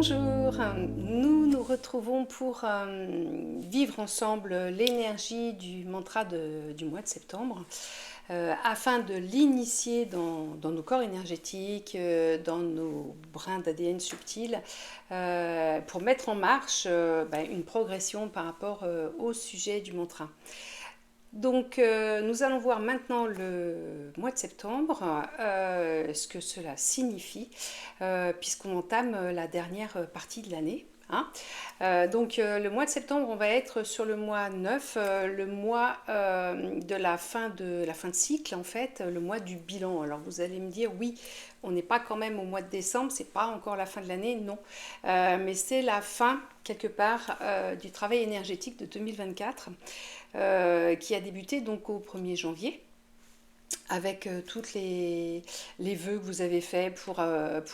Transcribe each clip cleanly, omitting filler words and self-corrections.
Bonjour, nous nous retrouvons pour vivre ensemble l'énergie du mantra du mois de septembre afin de l'initier dans nos corps énergétiques, dans nos brins d'ADN subtils, pour mettre en marche une progression par rapport au sujet du mantra. Donc nous allons voir maintenant le mois de septembre, ce que cela signifie, puisqu'on entame la dernière partie de l'année. Hein. Donc le mois de septembre, on va être sur le mois 9, le mois de la fin de cycle en fait, le mois du bilan. Alors vous allez me dire oui, on n'est pas quand même au mois de décembre, c'est pas encore la fin de l'année, non, mais c'est la fin quelque part du travail énergétique de 2024 qui a débuté donc au 1er janvier avec toutes les vœux que vous avez faits pour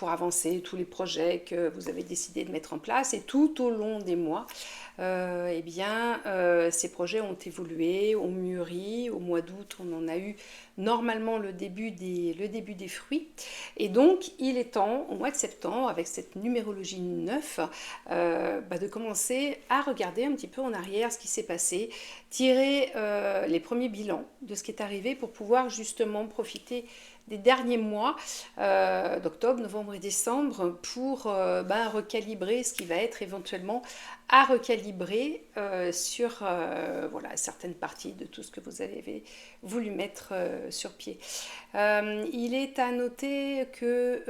avancer, tous les projets que vous avez décidé de mettre en place. Et tout au long des mois, ces projets ont évolué, ont mûri. Au mois d'août, on en a eu normalement le début des fruits. Et donc, il est temps, au mois de septembre, avec cette numérologie 9, de commencer à regarder un petit peu en arrière ce qui s'est passé, tirer les premiers bilans de ce qui est arrivé pour pouvoir justement profiter des derniers mois d'octobre, novembre et décembre pour recalibrer ce qui va être éventuellement à recalibrer sur certaines parties de tout ce que vous avez voulu mettre sur pied. Il est à noter que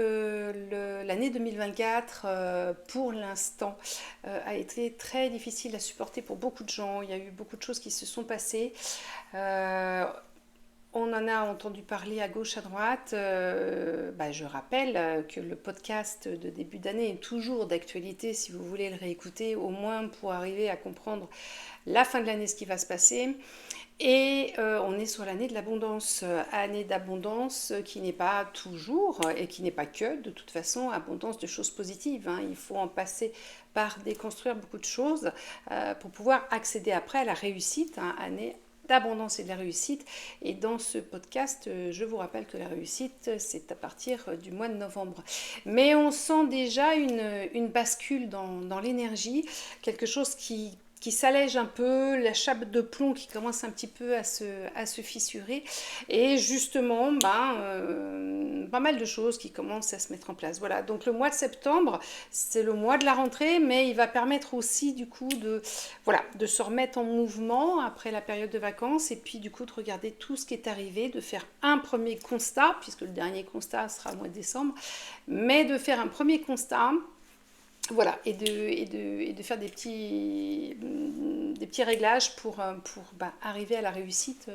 l'année 2024, pour l'instant, a été très difficile à supporter pour beaucoup de gens. Il y a eu beaucoup de choses qui se sont passées. On en a entendu parler à gauche, à droite. Je rappelle que le podcast de début d'année est toujours d'actualité si vous voulez le réécouter, au moins pour arriver à comprendre la fin de l'année, ce qui va se passer. Et on est sur l'année de l'abondance, année d'abondance qui n'est pas toujours et qui n'est pas que, de toute façon, abondance de choses positives. Hein. Il faut en passer par déconstruire beaucoup de choses pour pouvoir accéder après à la réussite, hein, année d'abondance et de la réussite. Et dans ce podcast, je vous rappelle que la réussite, c'est à partir du mois de novembre. Mais on sent déjà une bascule dans l'énergie, quelque chose qui s'allège un peu, la chape de plomb qui commence un petit peu à se fissurer, et justement pas mal de choses qui commencent à se mettre en place. Voilà, donc le mois de septembre, c'est le mois de la rentrée, mais il va permettre aussi du coup de se remettre en mouvement après la période de vacances, et puis du coup de regarder tout ce qui est arrivé, de faire un premier constat, puisque le dernier constat sera au mois de décembre, mais de faire un premier constat. Voilà, et de faire des petits réglages pour arriver à la réussite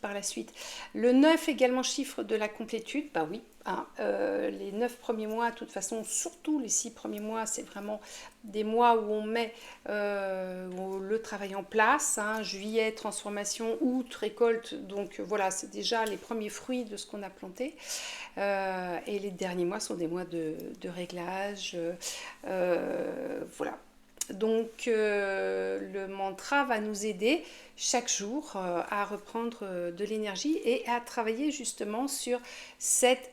par la suite. Le 9 également chiffre de la complétude, bah oui, hein, les 9 premiers mois, de toute façon, surtout les 6 premiers mois, c'est vraiment des mois où on met le travail en place, hein, juillet, transformation, août, récolte, donc voilà, c'est déjà les premiers fruits de ce qu'on a planté. Et les derniers mois sont des mois de réglage. Voilà. Donc le mantra va nous aider chaque jour à reprendre de l'énergie et à travailler justement sur cette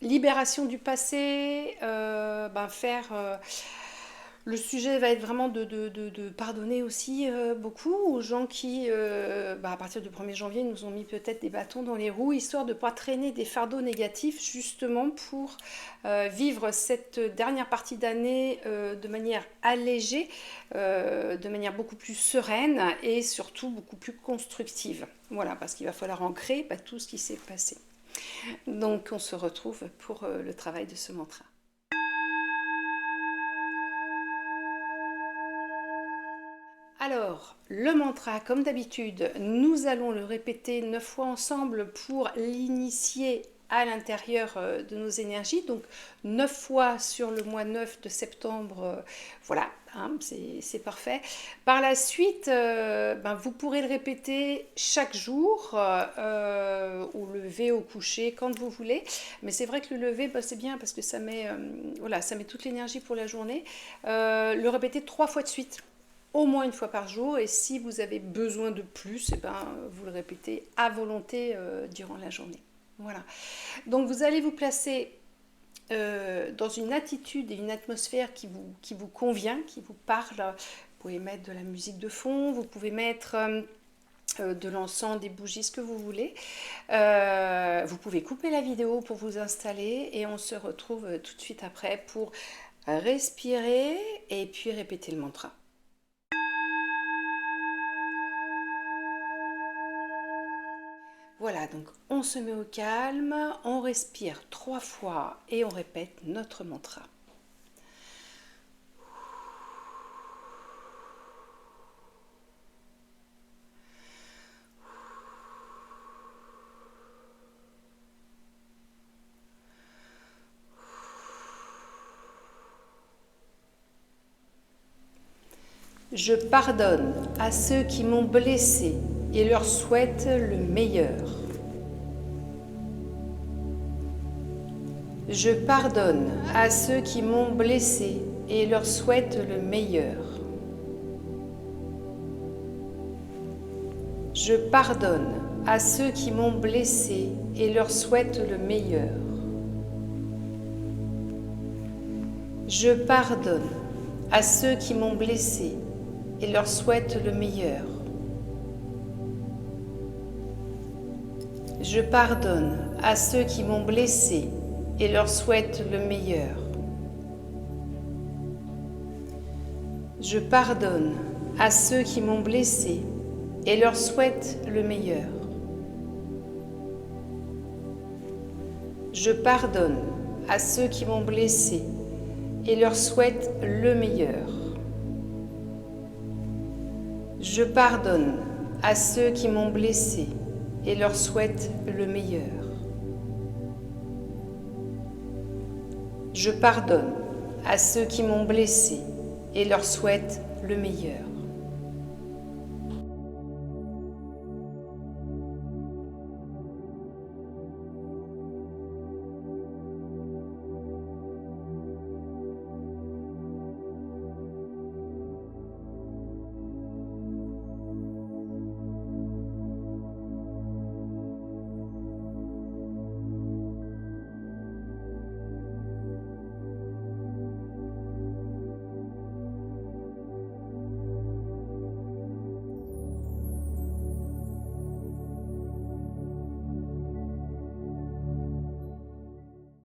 libération du passé, le sujet va être vraiment de pardonner aussi beaucoup aux gens qui, à partir du 1er janvier, nous ont mis peut-être des bâtons dans les roues, histoire de ne pas traîner des fardeaux négatifs, justement pour vivre cette dernière partie d'année de manière allégée, de manière beaucoup plus sereine et surtout beaucoup plus constructive. Voilà, parce qu'il va falloir ancrer tout ce qui s'est passé. Donc on se retrouve pour le travail de ce mantra. Alors, le mantra, comme d'habitude, nous allons le répéter 9 fois ensemble pour l'initier à l'intérieur de nos énergies. Donc, 9 fois sur le mois 9 de septembre, voilà, hein, c'est parfait. Par la suite, vous pourrez le répéter chaque jour, au lever, au coucher, quand vous voulez. Mais c'est vrai que le lever, c'est bien parce que ça met toute l'énergie pour la journée. Le répéter 3 fois de suite. Au moins une fois par jour, et si vous avez besoin de plus, vous le répétez à volonté durant la journée. Voilà. Donc vous allez vous placer dans une attitude et une atmosphère qui vous convient, qui vous parle. Vous pouvez mettre de la musique de fond, vous pouvez mettre de l'encens, des bougies, ce que vous voulez. Vous pouvez couper la vidéo pour vous installer et on se retrouve tout de suite après pour respirer et puis répéter le mantra. Voilà, donc on se met au calme, on respire 3 fois et on répète notre mantra. Je pardonne à ceux qui m'ont blessé et leur souhaite le meilleur. Je pardonne à ceux qui m'ont blessé et leur souhaite le meilleur. Je pardonne à ceux qui m'ont blessé et leur souhaite le meilleur. Je pardonne à ceux qui m'ont blessé et leur souhaite le meilleur. Je pardonne à ceux qui m'ont blessé et leur souhaite le meilleur. Je pardonne à ceux qui m'ont blessé et leur souhaite le meilleur. Je pardonne à ceux qui m'ont blessé et leur souhaite le meilleur. Je pardonne à ceux qui m'ont blessé et leur souhaite le meilleur. Je pardonne à ceux qui m'ont blessé et leur souhaite le meilleur.